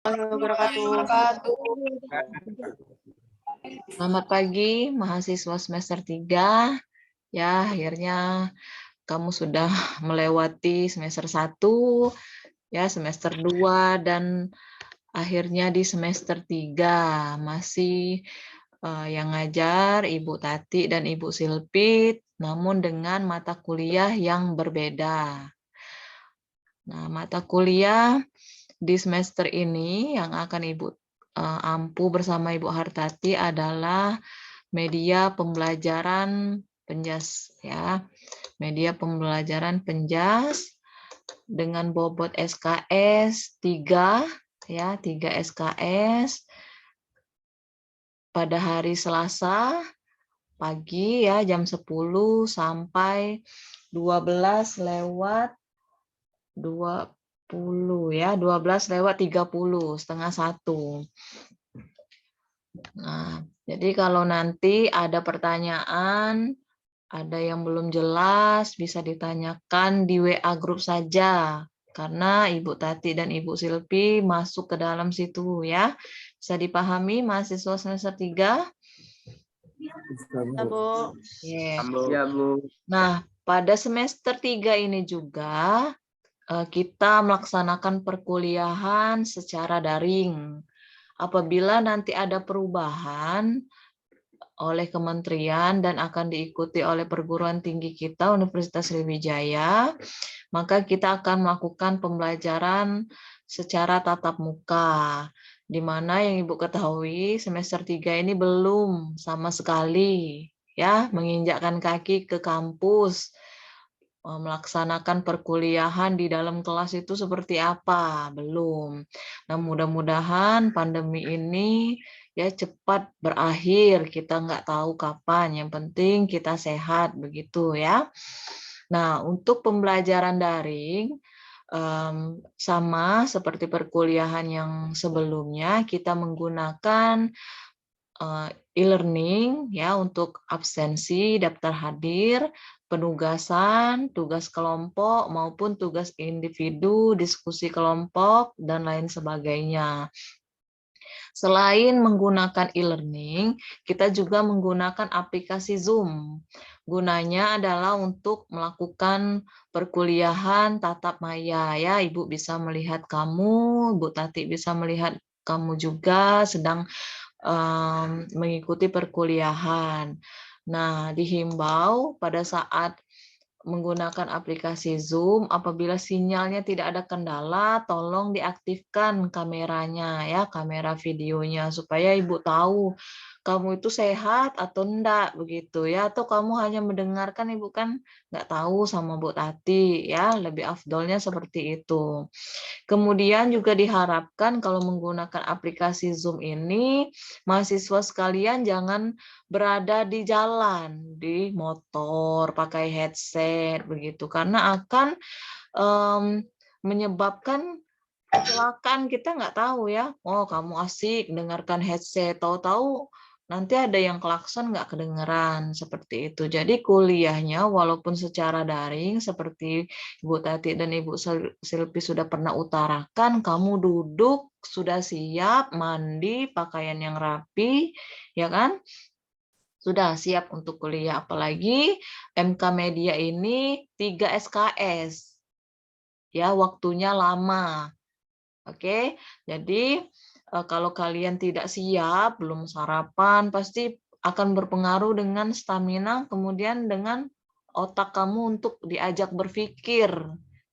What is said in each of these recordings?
Wabarakatuh. Selamat pagi, mahasiswa semester 3. Ya, akhirnya kamu sudah melewati semester 1, ya, semester 2, dan akhirnya di semester 3. Masih yang ngajar Ibu Tati dan Ibu Silpit, namun dengan mata kuliah yang berbeda. Nah, mata kuliah di semester ini yang akan Ibu ampu bersama Ibu Hartati adalah media pembelajaran penjas, ya. Media pembelajaran penjas dengan bobot SKS 3, ya, 3 SKS pada hari Selasa pagi, ya, jam 10 sampai 12 lewat 20, ya, 12 lewat 30, setengah 1. Nah, jadi kalau nanti ada pertanyaan, ada yang belum jelas, bisa ditanyakan di WA grup saja. Karena Ibu Tati dan Ibu Silpi masuk ke dalam situ, ya. Bisa dipahami mahasiswa semester 3? Ya, Bu. Yeah. Ya, Bu. Nah, pada semester 3 ini juga kita melaksanakan perkuliahan secara daring. Apabila nanti ada perubahan oleh kementerian dan akan diikuti oleh perguruan tinggi kita, Universitas Sriwijaya, maka kita akan melakukan pembelajaran secara tatap muka, di mana yang Ibu ketahui semester 3 ini belum sama sekali, ya, menginjakkan kaki ke kampus, melaksanakan perkuliahan di dalam kelas itu seperti apa, belum. Nah, mudah-mudahan pandemi ini ya cepat berakhir, kita nggak tahu kapan, yang penting kita sehat, begitu ya. Nah, untuk pembelajaran daring, sama seperti perkuliahan yang sebelumnya, kita menggunakan e-learning, ya, untuk absensi, daftar hadir, penugasan, tugas kelompok maupun tugas individu, diskusi kelompok, dan lain sebagainya. Selain menggunakan e-learning, kita juga menggunakan aplikasi Zoom. Gunanya adalah untuk melakukan perkuliahan tatap maya, ya. Ibu bisa melihat kamu, Bu Tati bisa melihat kamu juga sedang mengikuti perkuliahan. Nah, dihimbau pada saat menggunakan aplikasi Zoom, apabila sinyalnya tidak ada kendala, tolong diaktifkan kameranya, ya, kamera videonya, supaya Ibu tahu kamu itu sehat atau enggak, begitu ya, atau kamu hanya mendengarkan, Ibu kan nggak tahu sama Bu Tati, ya, lebih afdolnya seperti itu. Kemudian juga diharapkan kalau menggunakan aplikasi Zoom ini, mahasiswa sekalian jangan berada di jalan, di motor, pakai headset, begitu. Karena akan menyebabkan kecelakaan, kita nggak tahu ya. Oh, kamu asik dengarkan headset, tahu-tahu nanti ada yang klakson nggak kedengeran, seperti itu. Jadi kuliahnya walaupun secara daring seperti Ibu Tati dan Ibu Silpi sudah pernah utarakan, kamu duduk sudah siap, mandi, pakaian yang rapi, ya kan? Sudah siap untuk kuliah. Apalagi MK Media ini 3 SKS. Ya, waktunya lama. Oke, jadi kalau kalian tidak siap, belum sarapan, pasti akan berpengaruh dengan stamina, kemudian dengan otak kamu untuk diajak berpikir.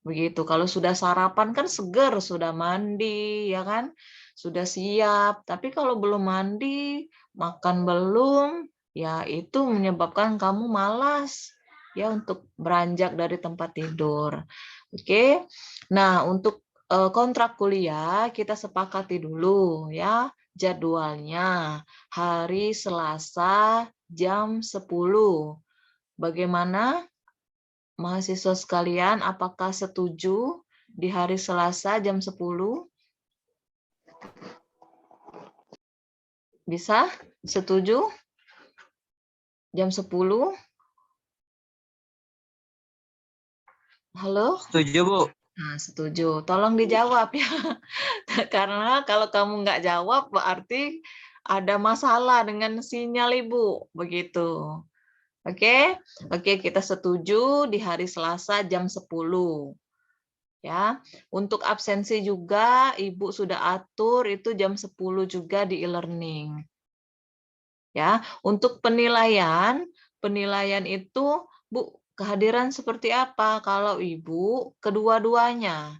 Begitu. Kalau sudah sarapan kan seger, sudah mandi, ya kan? Sudah siap. Tapi kalau belum mandi, makan belum, ya itu menyebabkan kamu malas ya untuk beranjak dari tempat tidur. Oke. Nah, untuk kontrak kuliah kita sepakati dulu ya jadwalnya hari Selasa jam 10. Bagaimana mahasiswa sekalian, apakah setuju di hari Selasa jam 10? Bisa? Setuju? Jam 10? Halo? Setuju, Bu. Nah, setuju. Tolong dijawab ya. Karena kalau kamu nggak jawab berarti ada masalah dengan sinyal Ibu. Begitu. Oke? Oke, kita setuju di hari Selasa jam 10. Ya. Untuk absensi juga Ibu sudah atur itu jam 10 juga di e-learning. Ya, untuk penilaian itu Bu, kehadiran seperti apa kalau Ibu kedua-duanya.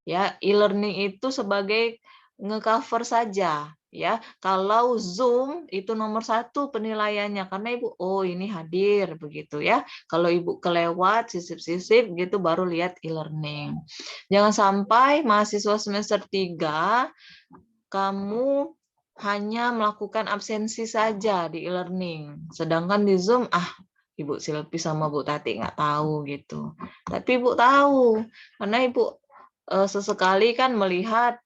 Ya, e-learning itu sebagai ngecover saja ya. Kalau Zoom itu nomor 1 penilaiannya karena Ibu oh ini hadir begitu ya. Kalau Ibu kelewat sisip-sisip gitu baru lihat e-learning. Jangan sampai mahasiswa semester 3 kamu hanya melakukan absensi saja di e-learning. Sedangkan di Zoom, Ibu Silpi sama Bu Tati nggak tahu gitu. Tapi Ibu tahu, karena Ibu sesekali kan melihat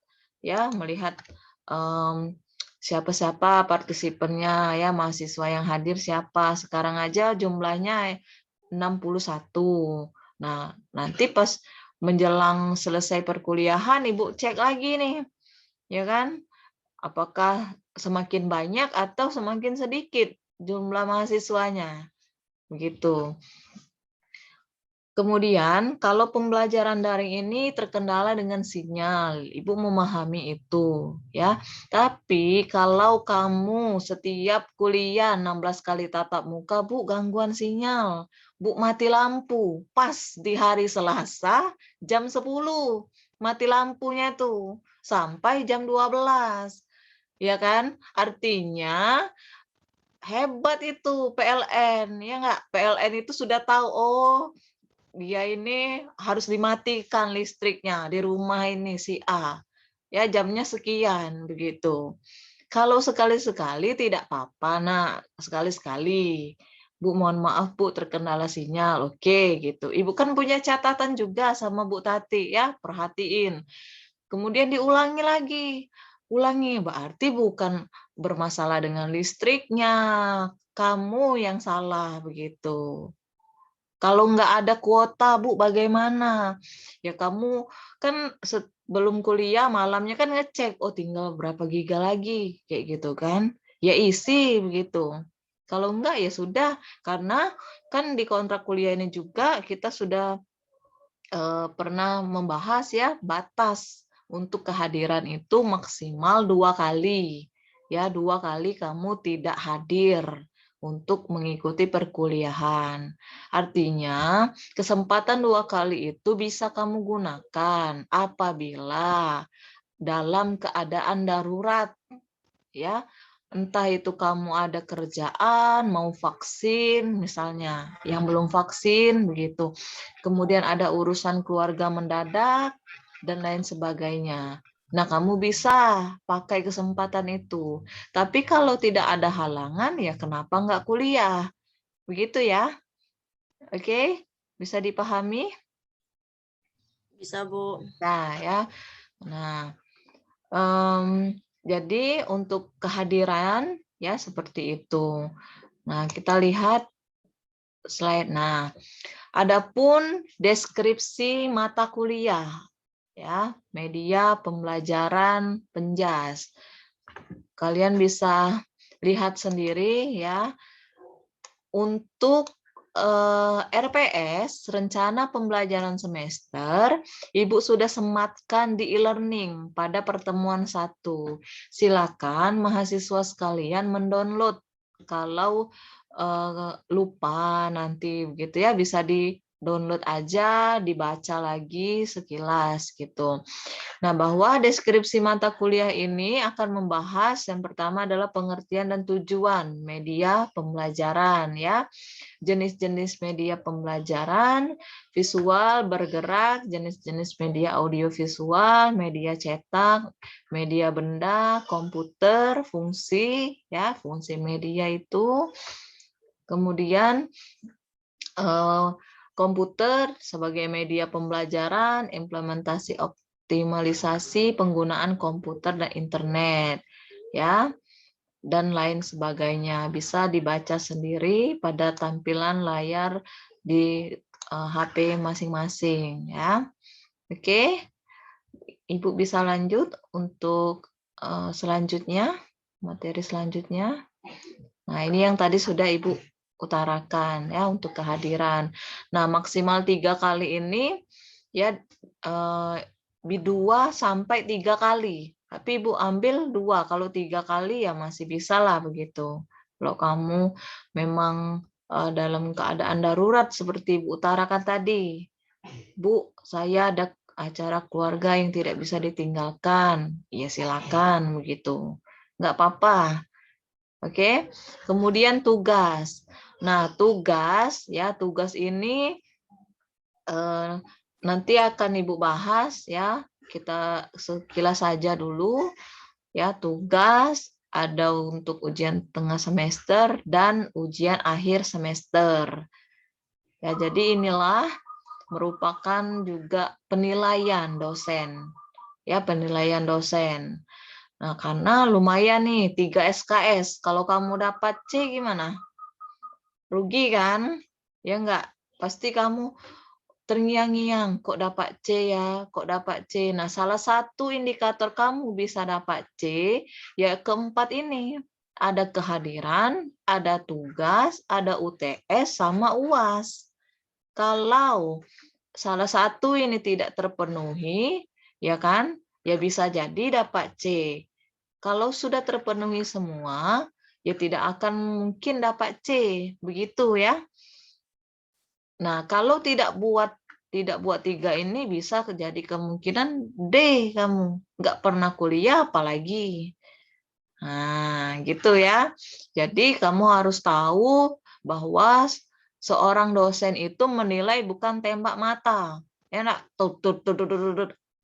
siapa-siapa partisipannya ya, mahasiswa yang hadir siapa. Sekarang aja jumlahnya 61. Nah, nanti pas menjelang selesai perkuliahan Ibu cek lagi nih, ya kan? Apakah semakin banyak atau semakin sedikit jumlah mahasiswanya? Begitu. Kemudian, kalau pembelajaran daring ini terkendala dengan sinyal, Ibu memahami itu, ya. Tapi kalau kamu setiap kuliah 16 kali tatap muka, Bu, gangguan sinyal. Bu, mati lampu. Pas di hari Selasa, jam 10. Mati lampunya tuh. Sampai jam 12. Ya kan? Artinya, hebat itu PLN. Ya nggak? PLN itu sudah tahu, oh, dia ini harus dimatikan listriknya di rumah ini si A. Ya jamnya sekian begitu. Kalau sekali-sekali tidak apa-apa. Nah, sekali-sekali. Bu, mohon maaf Bu terkendala sinyal. Oke, gitu. Ibu kan punya catatan juga sama Bu Tati ya, perhatiin. Kemudian diulangi lagi. Ulangi, berarti bukan bermasalah dengan listriknya. Kamu yang salah begitu. Kalau nggak ada kuota, Bu, bagaimana? Ya kamu kan sebelum kuliah malamnya kan ngecek, oh tinggal berapa giga lagi, kayak gitu kan? Ya isi begitu. Kalau enggak ya sudah, karena kan di kontrak kuliah ini juga kita sudah pernah membahas ya batas untuk kehadiran itu maksimal 2 kali. Ya, 2 kali kamu tidak hadir untuk mengikuti perkuliahan. Artinya, kesempatan 2 kali itu bisa kamu gunakan apabila dalam keadaan darurat, ya. Entah itu kamu ada kerjaan, mau vaksin misalnya, yang belum vaksin begitu. Kemudian ada urusan keluarga mendadak dan lain sebagainya. Nah, kamu bisa pakai kesempatan itu. Tapi kalau tidak ada halangan, ya kenapa nggak kuliah? Begitu ya. Oke, bisa dipahami? Bisa, Bu. Nah, ya. Nah, jadi untuk kehadiran ya seperti itu. Nah, kita lihat slide. Nah, adapun deskripsi mata kuliah ya, media pembelajaran penjas. Kalian bisa lihat sendiri ya. Untuk RPS, rencana pembelajaran semester, Ibu sudah sematkan di e-learning pada pertemuan 1. Silakan mahasiswa sekalian mendownload. Kalau lupa nanti begitu ya, bisa di-download aja, dibaca lagi sekilas gitu. Nah, bahwa deskripsi mata kuliah ini akan membahas yang pertama adalah pengertian dan tujuan media pembelajaran ya. Jenis-jenis media pembelajaran, visual, bergerak, jenis-jenis media audiovisual, media cetak, media benda, komputer, fungsi ya, fungsi media itu. Kemudian komputer sebagai media pembelajaran, implementasi optimalisasi penggunaan komputer dan internet ya, dan lain sebagainya. Bisa dibaca sendiri pada tampilan layar di HP masing-masing ya. Oke, Ibu bisa lanjut untuk selanjutnya, materi selanjutnya. Nah, ini yang tadi sudah Ibu utarakan ya untuk kehadiran. Nah, maksimal 3 kali ini ya 2 sampai 3 kali. Tapi Ibu ambil 2, kalau 3 kali ya masih bisa lah begitu. Kalau kamu memang dalam keadaan darurat seperti Ibu utarakan tadi. Bu, saya ada acara keluarga yang tidak bisa ditinggalkan. Ya silakan begitu. Nggak apa-apa. Oke, kemudian tugas. Nah, tugas ini nanti akan Ibu bahas ya. Kita sekilas saja dulu ya. Tugas ada untuk ujian tengah semester dan ujian akhir semester. Ya, jadi inilah merupakan juga penilaian dosen. Ya, penilaian dosen. Nah, karena lumayan nih 3 SKS. Kalau kamu dapat C gimana? Rugi kan? Ya enggak? Pasti kamu terngiang-ngiang, kok dapat C ya? Kok dapat C? Nah, salah satu indikator kamu bisa dapat C, ya keempat ini. Ada kehadiran, ada tugas, ada UTS, sama UAS. Kalau salah satu ini tidak terpenuhi, ya kan? Ya bisa jadi dapat C. Kalau sudah terpenuhi semua, ya tidak akan mungkin dapat C, begitu ya. Nah, kalau tidak buat 3 ini bisa terjadi kemungkinan D kamu, nggak pernah kuliah apalagi. Nah, gitu ya. Jadi kamu harus tahu bahwa seorang dosen itu menilai bukan tembak mata. Ya enggak?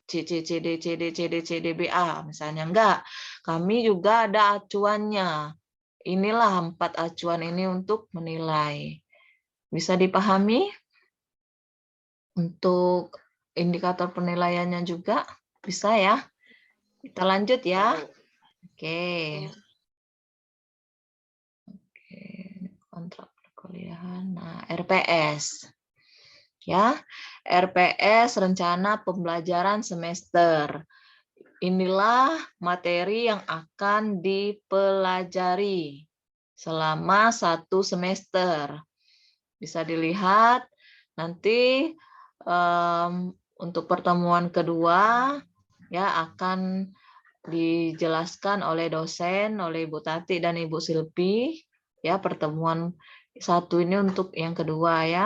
C, C, C, D, C, D, C, D, C, D, B, A. Misalnya enggak. Kami juga ada acuannya. Inilah 4 acuan ini untuk menilai. Bisa dipahami? Untuk indikator penilaiannya juga bisa ya. Kita lanjut ya. Oke. Oke, kontrak perkuliahan. Nah, RPS. Ya. RPS rencana pembelajaran semester. Inilah materi yang akan dipelajari selama 1 semester. Bisa dilihat nanti untuk pertemuan kedua ya akan dijelaskan oleh dosen, oleh Ibu Tati dan Ibu Silpi ya. Pertemuan 1 ini untuk yang kedua ya.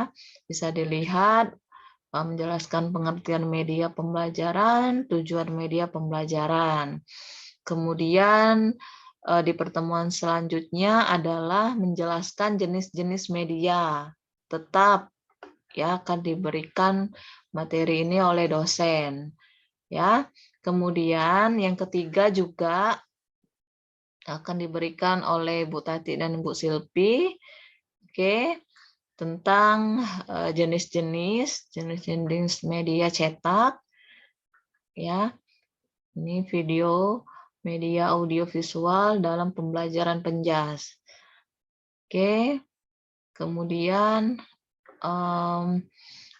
Bisa dilihat menjelaskan pengertian media pembelajaran, tujuan media pembelajaran. Kemudian di pertemuan selanjutnya adalah menjelaskan jenis-jenis media. Tetap ya akan diberikan materi ini oleh dosen. Ya. Kemudian yang ketiga juga akan diberikan oleh Bu Tati dan Bu Silpi. Oke. Tentang jenis-jenis media cetak ya. Ini video, media audiovisual dalam pembelajaran penjas. Oke. Kemudian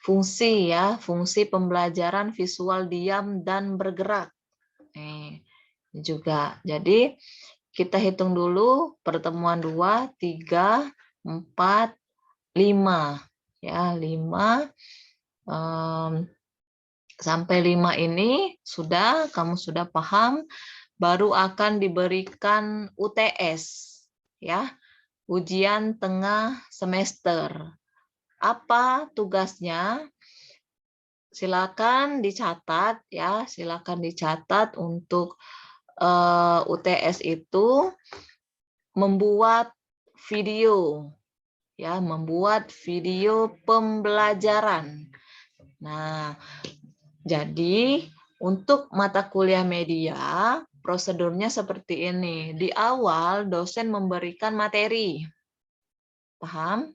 fungsi ya, fungsi pembelajaran visual diam dan bergerak. Nih, juga. Jadi kita hitung dulu pertemuan 2, 3, 4, 5 ya, 5 sampai 5 ini kamu sudah paham, baru akan diberikan UTS ya, ujian tengah semester. Apa tugasnya? Silakan dicatat ya, silakan dicatat untuk UTS itu membuat video ya, membuat video pembelajaran. Nah, jadi untuk mata kuliah media prosedurnya seperti ini. Di awal dosen memberikan materi. Paham?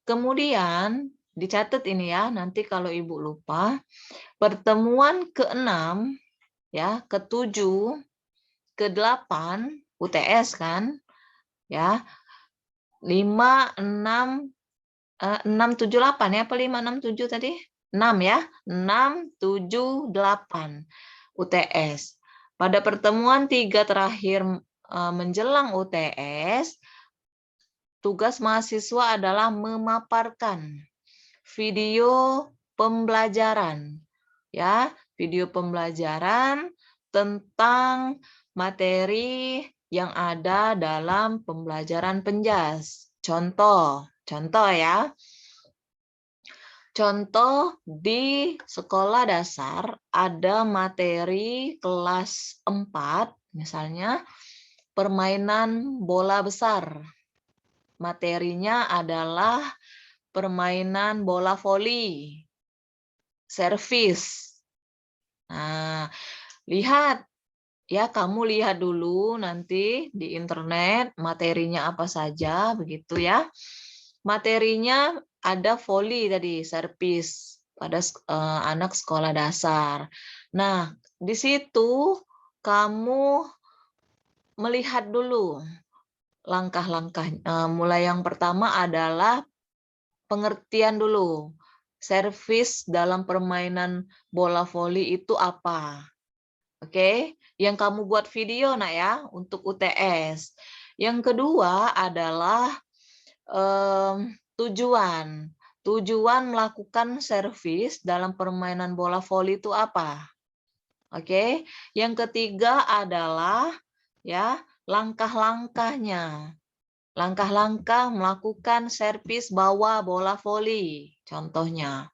Kemudian dicatat ini ya, nanti kalau Ibu lupa, pertemuan ke-6 ya, ke-7, ke-8 UTS kan? Ya. 5, 6, 6, 7, 8 ya, apa 5, 6, 7 tadi? 6 ya. 6, 7, 8 UTS. Pada pertemuan 3 terakhir menjelang UTS, tugas mahasiswa adalah memaparkan video pembelajaran. Ya, video pembelajaran tentang materi yang ada dalam pembelajaran penjas. Contoh ya. Contoh di sekolah dasar ada materi kelas 4, misalnya permainan bola besar. Materinya adalah permainan bola voli, servis. Nah, lihat ya, kamu lihat dulu nanti di internet materinya apa saja begitu ya. Materinya ada voli tadi, servis pada anak sekolah dasar. Nah, di situ kamu melihat dulu langkah-langkah. Mulai yang pertama adalah pengertian dulu. Servis dalam permainan bola voli itu apa? Oke, yang kamu buat video nak ya untuk UTS. Yang kedua adalah tujuan. Tujuan melakukan servis dalam permainan bola voli itu apa? Oke, yang ketiga adalah ya langkah-langkahnya. Langkah-langkah melakukan servis bawa bola voli. Contohnya,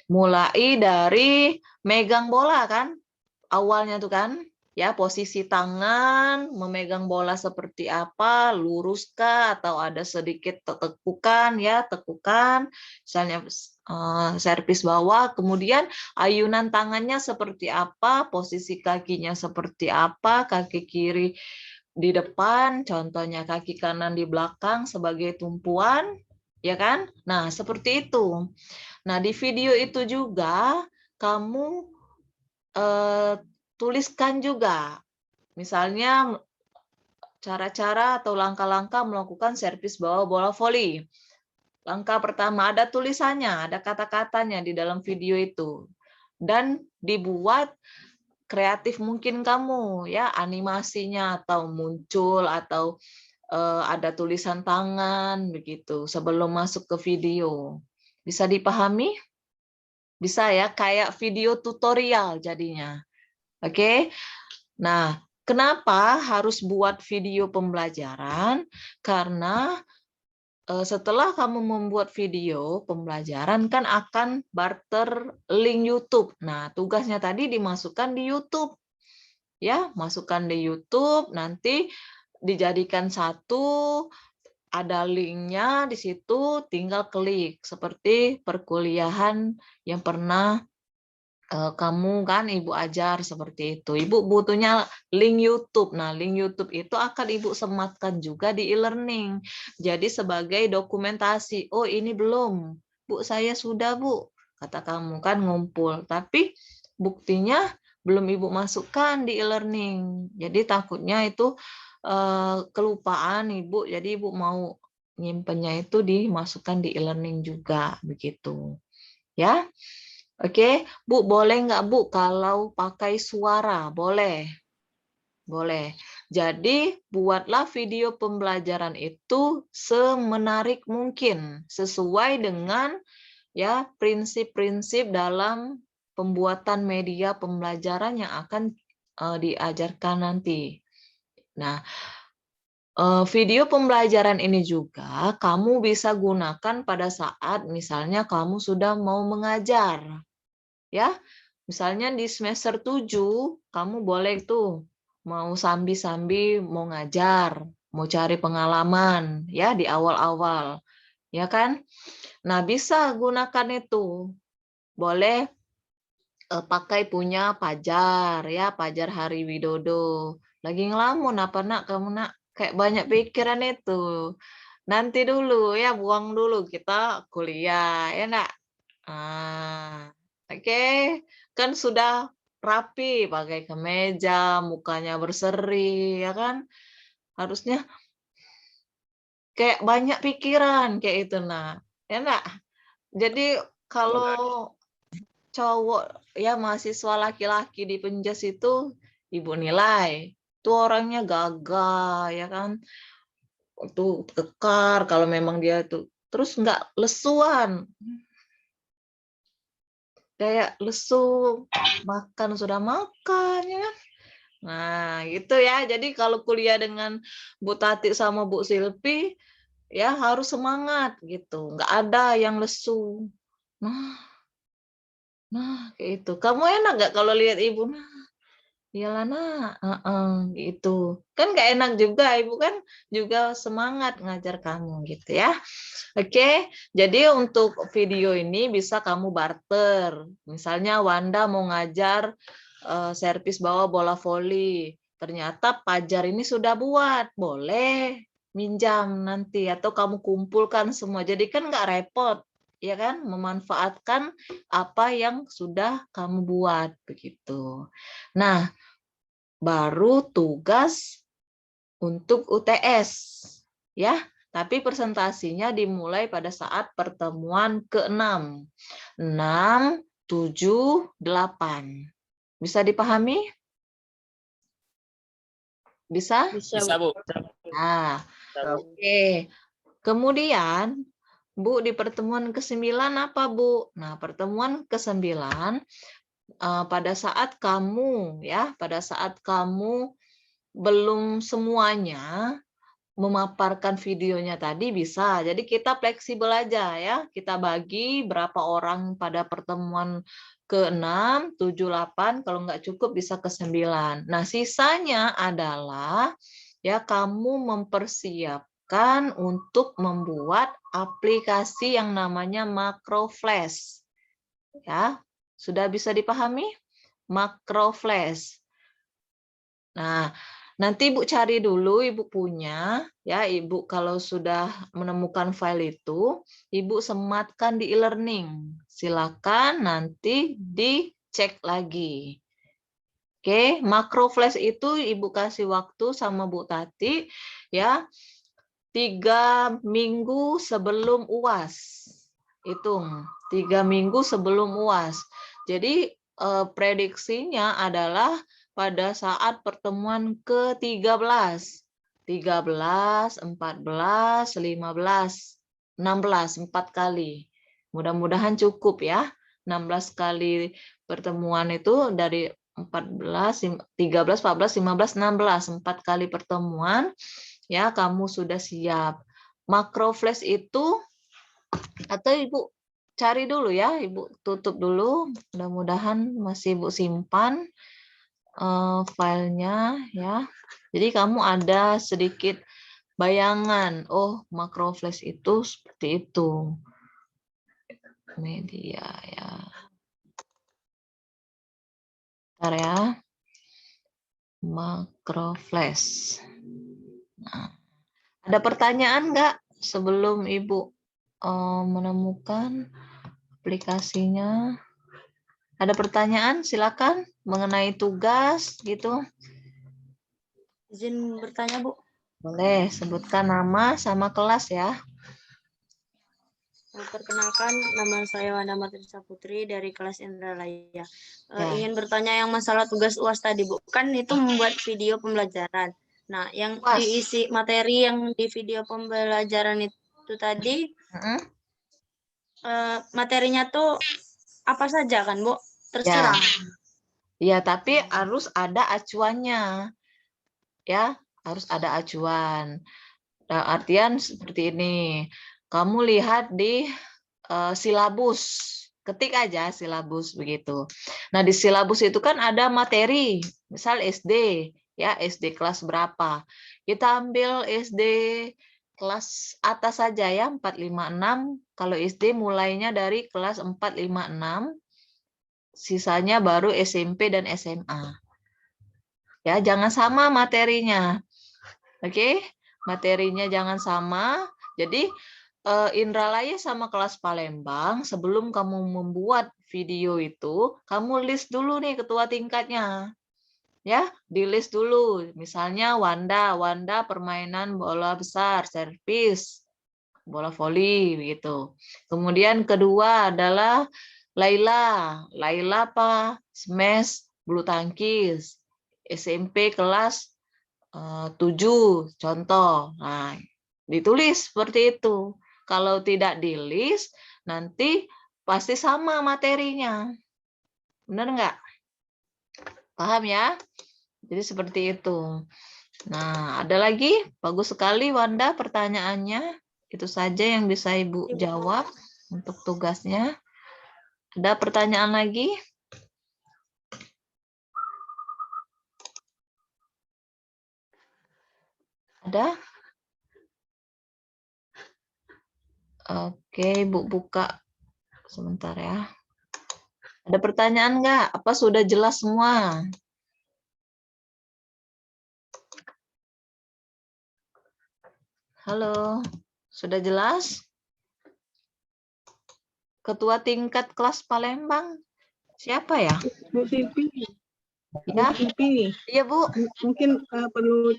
mulai dari megang bola kan, awalnya tuh kan, ya posisi tangan, memegang bola seperti apa, lurus kah atau ada sedikit tekukan ya, tekukan, misalnya servis bawah, kemudian ayunan tangannya seperti apa, posisi kakinya seperti apa, kaki kiri di depan, contohnya kaki kanan di belakang sebagai tumpuan, ya kan? Nah, seperti itu. Nah, di video itu juga kamu tuliskan juga, misalnya cara-cara atau langkah-langkah melakukan servis bawa bola voli. Langkah pertama ada tulisannya, ada kata-katanya di dalam video itu. Dan dibuat kreatif mungkin kamu ya, animasinya atau muncul atau ada tulisan tangan begitu sebelum masuk ke video. Bisa dipahami? Bisa ya, kayak video tutorial jadinya. Oke. Nah, kenapa harus buat video pembelajaran? Karena setelah kamu membuat video pembelajaran kan akan barter link YouTube. Nah, tugasnya tadi dimasukkan di YouTube. Ya, masukkan di YouTube, nanti dijadikan satu, ada linknya di situ, tinggal klik. Seperti perkuliahan yang pernah kamu kan Ibu ajar seperti itu. Ibu butuhnya link YouTube. Nah, link YouTube itu akan Ibu sematkan juga di e-learning. Jadi sebagai dokumentasi. Oh, ini belum. Bu, saya sudah, Bu. Kata kamu kan ngumpul. Tapi buktinya belum Ibu masukkan di e-learning. Jadi takutnya itu kelupaan Ibu. Jadi Ibu mau nyimpennya itu dimasukkan di e-learning juga begitu. Ya. Oke, Bu, boleh nggak Bu kalau pakai suara? Boleh. Boleh. Jadi, buatlah video pembelajaran itu semenarik mungkin, sesuai dengan ya prinsip-prinsip dalam pembuatan media pembelajaran yang akan diajarkan nanti. Nah, video pembelajaran ini juga kamu bisa gunakan pada saat misalnya kamu sudah mau mengajar. Ya, misalnya di semester 7, kamu boleh tuh mau sambi-sambi mau ngajar, mau cari pengalaman ya di awal-awal, ya kan? Nah, bisa gunakan itu. Boleh pakai punya Pajar ya, Pajar Hari Widodo. Lagi ngelamun apa nak kamu nak? Kayak banyak pikiran itu. Nanti dulu ya, buang dulu kita kuliah ya nak. Oke, kan sudah rapi, pakai kemeja, mukanya berseri, ya kan? Harusnya kayak banyak pikiran kayak itu, nah, ya enggak? Jadi kalau cowok ya mahasiswa laki-laki di Penjas itu Ibu nilai tuh orangnya gagah ya kan, tuh kekar kalau memang dia tuh terus nggak lesuan, kayak lesu makan sudah makan ya kan. Nah gitu ya, jadi kalau kuliah dengan Bu Tati sama Bu Silpi ya harus semangat gitu, nggak ada yang lesu. Nah kayak itu, kamu enak nggak kalau lihat ibu? Nah iyalah nak, gitu kan nggak enak juga, ibu kan juga semangat ngajar kamu gitu ya. Oke, jadi untuk video ini bisa kamu barter. Misalnya Wanda mau ngajar servis bawa bola voli. Ternyata Pajar ini sudah buat, boleh minjam nanti atau kamu kumpulkan semua. Jadi kan nggak repot, ya kan? Memanfaatkan apa yang sudah kamu buat begitu. Nah, baru tugas untuk UTS, ya. Tapi presentasinya dimulai pada saat pertemuan ke-6. 6, 7, 8. Bisa dipahami? Bisa? Bisa, Bu. Nah, oke. Kemudian, Bu, di pertemuan ke-9 apa, Bu? Nah, pertemuan ke-9 pada saat kamu belum semuanya memaparkan videonya tadi bisa. Jadi kita fleksibel aja ya. Kita bagi berapa orang pada pertemuan ke-6, 7, 8. Kalau nggak cukup bisa ke-9. Nah, sisanya adalah ya kamu mempersiapkan untuk membuat aplikasi yang namanya Macro Flash. Ya, sudah bisa dipahami? Macro Flash. Nah, nanti Ibu cari dulu, Ibu punya, ya Ibu kalau sudah menemukan file itu, Ibu sematkan di e-learning. Silakan nanti dicek lagi. Oke, Macro Flash itu Ibu kasih waktu sama Bu Tati, ya 3 minggu sebelum UAS. Hitung, 3 minggu sebelum UAS. Jadi prediksinya adalah pada saat pertemuan ke-13, 13, 14, 15, 16, 4 kali. Mudah-mudahan cukup ya. 16 kali pertemuan itu dari 14, 13, 14, 15, 16, 4 kali pertemuan ya kamu sudah siap. Macro Flash itu atau Ibu cari dulu ya, Ibu tutup dulu, mudah-mudahan masih Ibu simpan filenya ya. Jadi kamu ada sedikit bayangan, oh Macro Flash itu seperti itu. Media ya. Bentar ya. Macro Flash. Nah, ada pertanyaan nggak sebelum Ibu menemukan aplikasinya? Ada pertanyaan? Silakan mengenai tugas gitu. Izin bertanya, Bu. Boleh sebutkan nama sama kelas ya. Perkenalkan, nama saya Wanda Matrisa Putri dari kelas Indralaya. Ya. Ingin bertanya yang masalah tugas UAS tadi, Bu. Kan itu membuat video pembelajaran. Nah, yang UAS. diisi materi yang di video pembelajaran itu tadi, materinya tuh apa saja kan, Bu? Terserah. Ya, tapi harus ada acuannya. Ya, harus ada acuan. Nah, artian seperti ini. Kamu lihat di silabus. Ketik aja silabus begitu. Nah, di silabus itu kan ada materi. Misal SD, ya SD kelas berapa. Kita ambil SD kelas atas saja ya, 456. Kalau SD mulainya dari kelas 456. Sisanya baru SMP dan SMA. Ya, jangan sama materinya. Oke, materinya jangan sama. Jadi Indralaya sama kelas Palembang, sebelum kamu membuat video itu, kamu list dulu nih ketua tingkatnya. Ya, di list dulu. Misalnya Wanda permainan bola besar, servis, bola voli begitu. Kemudian kedua adalah Laila apa? Smash, bulu tangkis. SMP kelas 7, contoh. Nah, ditulis seperti itu. Kalau tidak di list, nanti pasti sama materinya. Benar nggak? Paham ya? Jadi seperti itu. Nah, ada lagi? Bagus sekali, Wanda, pertanyaannya. Itu saja yang bisa Ibu jawab untuk tugasnya. Ada pertanyaan lagi? Ada? Oke, Ibu buka sebentar ya. Ada pertanyaan nggak? Apa sudah jelas semua? Halo, sudah jelas? Ketua tingkat kelas Palembang, siapa ya? Bu Silvi, Ya, Bu Silvi, iya Bu. mungkin perlu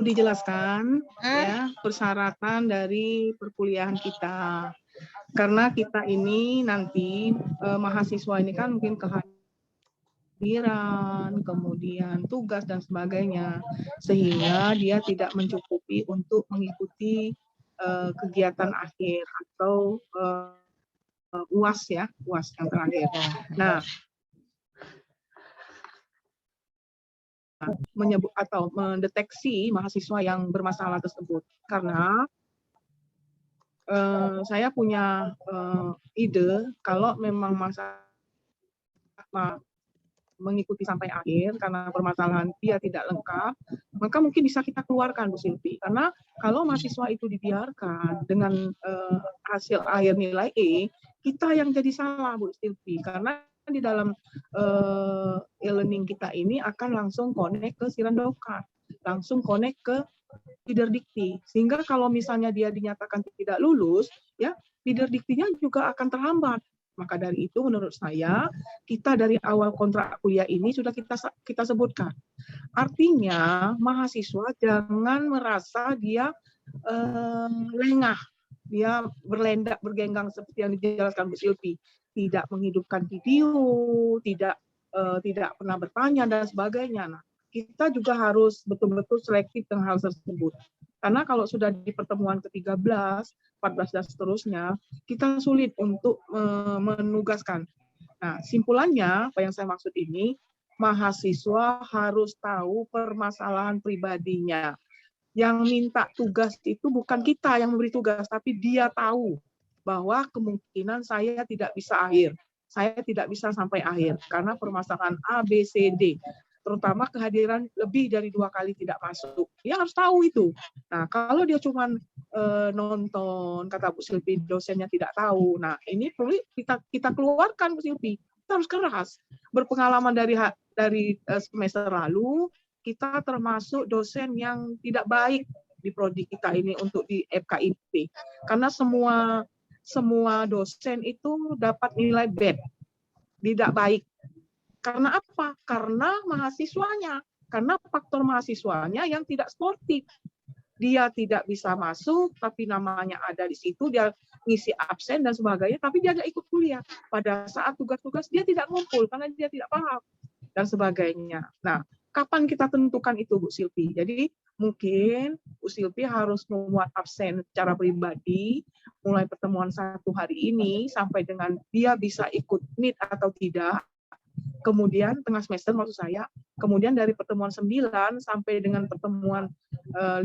dijelaskan Hmm? ya persyaratan dari perkuliahan kita. Karena kita ini nanti mahasiswa ini kan mungkin kehadiran, kemudian tugas dan sebagainya, sehingga dia tidak mencukupi untuk mengikuti kegiatan akhir atau UAS ya, UAS yang terakhir. Nah, menyebut atau mendeteksi mahasiswa yang bermasalah tersebut, karena saya punya ide kalau memang masalah mengikuti sampai akhir karena permasalahan dia tidak lengkap, maka mungkin bisa kita keluarkan, Bu Silvi. Karena kalau mahasiswa itu dibiarkan dengan hasil akhir nilai E, kita yang jadi salah, Bu Silvi. Karena di dalam e-learning kita ini akan langsung connect ke Sirandokan, langsung connect ke leader dikti. Sehingga kalau misalnya dia dinyatakan tidak lulus, ya leader diktinya juga akan terhambat. Maka dari itu menurut saya kita dari awal kontrak kuliah ini sudah kita sebutkan. Artinya mahasiswa jangan merasa dia lengah, dia berlendak bergenggang seperti yang dijelaskan Bu Silvi, tidak menghidupkan video, tidak pernah bertanya dan sebagainya. Nah, kita juga harus betul-betul selektif dengan hal tersebut. Karena kalau sudah di pertemuan ke-13, 14 dan seterusnya, kita sulit untuk menugaskan. Nah, simpulannya, apa yang saya maksud ini, mahasiswa harus tahu permasalahan pribadinya. Yang minta tugas itu bukan kita yang memberi tugas, tapi dia tahu bahwa kemungkinan saya tidak bisa akhir. Saya tidak bisa sampai akhir, karena permasalahan A, B, C, D. Terutama kehadiran lebih dari 2 kali tidak masuk. Dia harus tahu itu. Nah, kalau dia cuma nonton, kata Bu Silvi, dosennya tidak tahu. Nah, ini perlu kita keluarkan, Bu Silvi. Kita harus keras. Berpengalaman dari semester lalu, kita termasuk dosen yang tidak baik di prodi kita ini untuk di FKIP. Karena semua dosen itu dapat nilai bad, tidak baik. Karena apa? Karena mahasiswanya. Karena faktor mahasiswanya yang tidak sportif. Dia tidak bisa masuk, tapi namanya ada di situ, dia ngisi absen dan sebagainya, tapi dia nggak ikut kuliah. Pada saat tugas-tugas dia tidak ngumpul karena dia tidak paham dan sebagainya. Nah, kapan kita tentukan itu, Bu Silvi? Jadi mungkin Bu Silvi harus memuat absen secara pribadi mulai pertemuan 1 hari ini sampai dengan dia bisa ikut meet atau tidak. Kemudian tengah semester maksud saya, kemudian dari pertemuan 9 sampai dengan pertemuan 15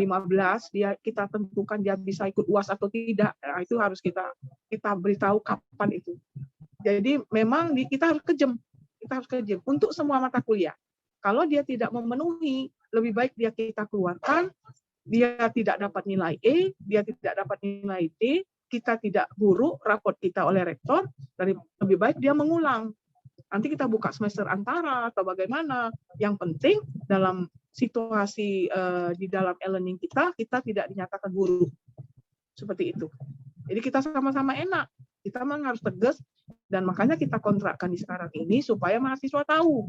kita tentukan dia bisa ikut UAS atau tidak. Nah, itu harus kita beritahu kapan itu. Jadi memang kita harus kejam untuk semua mata kuliah. Kalau dia tidak memenuhi, lebih baik kita keluarkan, dia tidak dapat nilai E, dia tidak dapat nilai D, kita tidak buruk raport kita oleh rektor, lebih baik dia mengulang. Nanti kita buka semester antara atau bagaimana. Yang penting dalam situasi di dalam e-learning kita tidak dinyatakan buruk. Seperti itu. Jadi kita sama-sama enak. Kita memang harus tegas dan makanya kita kontrakkan di sekarang ini supaya mahasiswa tahu.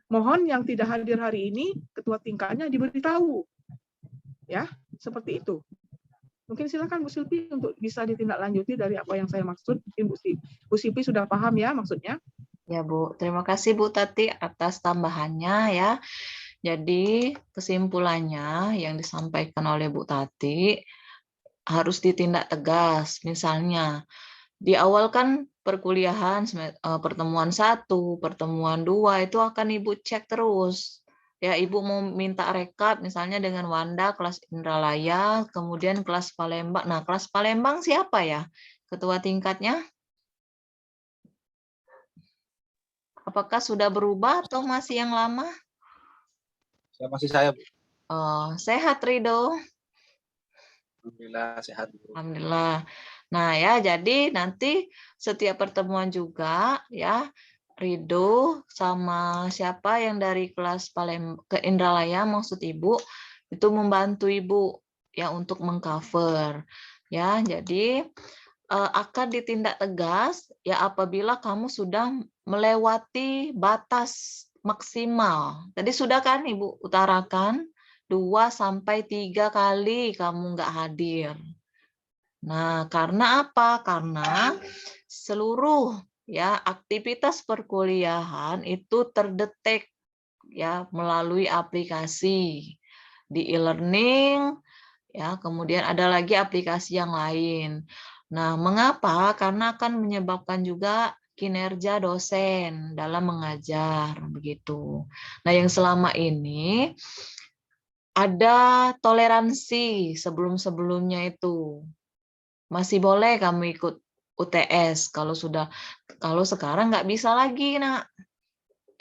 Mohon yang tidak hadir hari ini ketua tingkatnya diberitahu. Ya, seperti itu. Mungkin silakan Bu Silvi untuk bisa ditindaklanjuti dari apa yang saya maksud. Mungkin Bu Silvi sudah paham ya maksudnya? Ya Bu, terima kasih Bu Tati atas tambahannya ya. Jadi kesimpulannya yang disampaikan oleh Bu Tati harus ditindak tegas. Misalnya di awal kan perkuliahan pertemuan 1, pertemuan 2 itu akan Ibu cek terus. Ya, Ibu mau minta rekap misalnya dengan Wanda kelas Indralaya, kemudian kelas Palembang. Nah, kelas Palembang siapa ya? Ketua tingkatnya? Apakah sudah berubah atau masih yang lama? Masih saya, Bu. Oh, sehat Rido. Alhamdulillah sehat, Bu. Alhamdulillah. Nah ya, jadi nanti setiap pertemuan juga ya, Rido sama siapa yang dari kelas ke Indralaya maksud Ibu itu membantu Ibu ya untuk mengcover ya. Jadi akan ditindak tegas ya apabila kamu sudah melewati batas maksimal. Tadi sudah kan Ibu utarakan 2-3 kali kamu nggak hadir. Nah, karena apa? Karena seluruh ya aktivitas perkuliahan itu terdetek ya melalui aplikasi di e-learning ya, kemudian ada lagi aplikasi yang lain. Nah, mengapa? Karena akan menyebabkan juga kinerja dosen dalam mengajar begitu. Nah, yang selama ini ada toleransi sebelum-sebelumnya itu. Masih boleh kamu ikut UTS kalau sekarang nggak bisa lagi, Nak.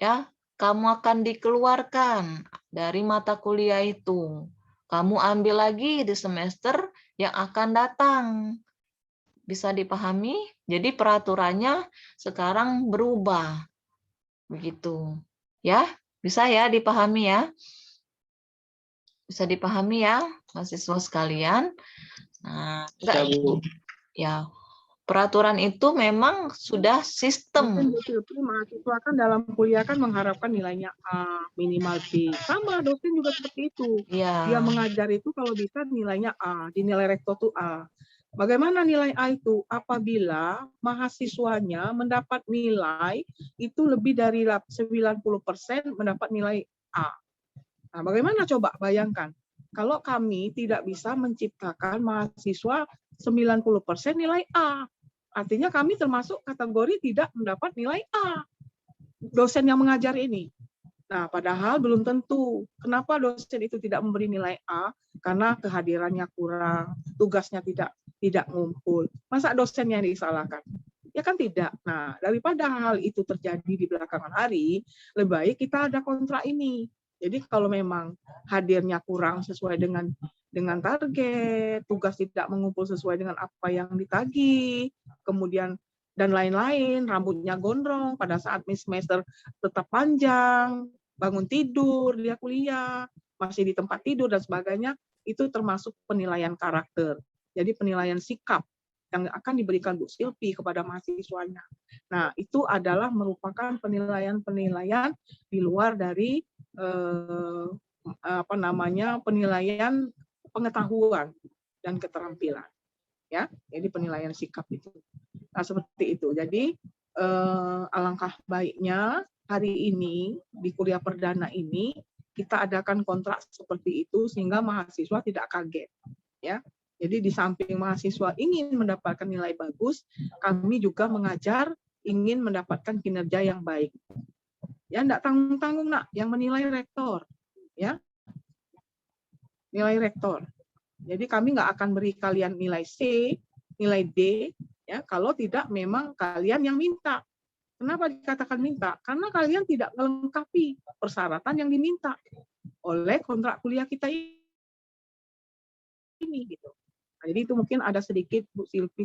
Ya, kamu akan dikeluarkan dari mata kuliah itu. Kamu ambil lagi di semester yang akan datang. Bisa dipahami? Jadi peraturannya sekarang berubah. Begitu. Ya, bisa ya dipahami ya? Bisa dipahami ya, mahasiswa sekalian? Nah, enggak, Bu. ya, peraturan itu memang sudah sistem. Mungkin Bu Silvi, mahasiswa kan dalam kuliah kan mengharapkan nilainya A, minimal B. Sama, dosen juga seperti itu. Ya. Dia mengajar itu kalau bisa nilainya A, dinilai rektor itu A. Bagaimana nilai A itu? Apabila mahasiswanya mendapat nilai itu lebih dari 90% mendapat nilai A. Nah, bagaimana coba bayangkan? Kalau kami tidak bisa menciptakan mahasiswa 90% nilai A. Artinya kami termasuk kategori tidak mendapat nilai A. Dosen yang mengajar ini. Nah, padahal belum tentu. Kenapa dosen itu tidak memberi nilai A? Karena kehadirannya kurang, tugasnya tidak ngumpul. Masa dosen yang disalahkan? Ya kan tidak. Nah, daripada hal itu terjadi di belakangan hari, lebih baik kita ada kontrak ini. Jadi kalau memang hadirnya kurang sesuai dengan target, tugas tidak mengumpul sesuai dengan apa yang ditagih, kemudian dan lain-lain, rambutnya gondrong pada saat semester tetap panjang, bangun tidur, dia kuliah, masih di tempat tidur dan sebagainya, itu termasuk penilaian karakter. Jadi penilaian sikap yang akan diberikan Bu Silvi kepada mahasiswanya. Nah, itu adalah merupakan penilaian-penilaian di luar dari penilaian pengetahuan dan keterampilan. Ya, jadi penilaian sikap itu. Nah, seperti itu. Jadi alangkah baiknya hari ini di kuliah perdana ini kita adakan kontrak seperti itu sehingga mahasiswa tidak kaget, ya. Jadi di samping mahasiswa ingin mendapatkan nilai bagus, kami juga mengajar ingin mendapatkan kinerja yang baik. Ya, enggak tanggung-tanggung, Nak, yang menilai rektor, ya. Nilai rektor. Jadi kami nggak akan beri kalian nilai C, nilai D, ya, kalau tidak memang kalian yang minta. Kenapa dikatakan minta? Karena kalian tidak melengkapi persyaratan yang diminta oleh kontrak kuliah kita ini, gitu. Nah, jadi itu mungkin ada sedikit Bu Silvi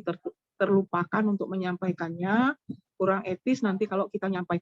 terlupakan untuk menyampaikannya, kurang etis nanti kalau kita nyampaikan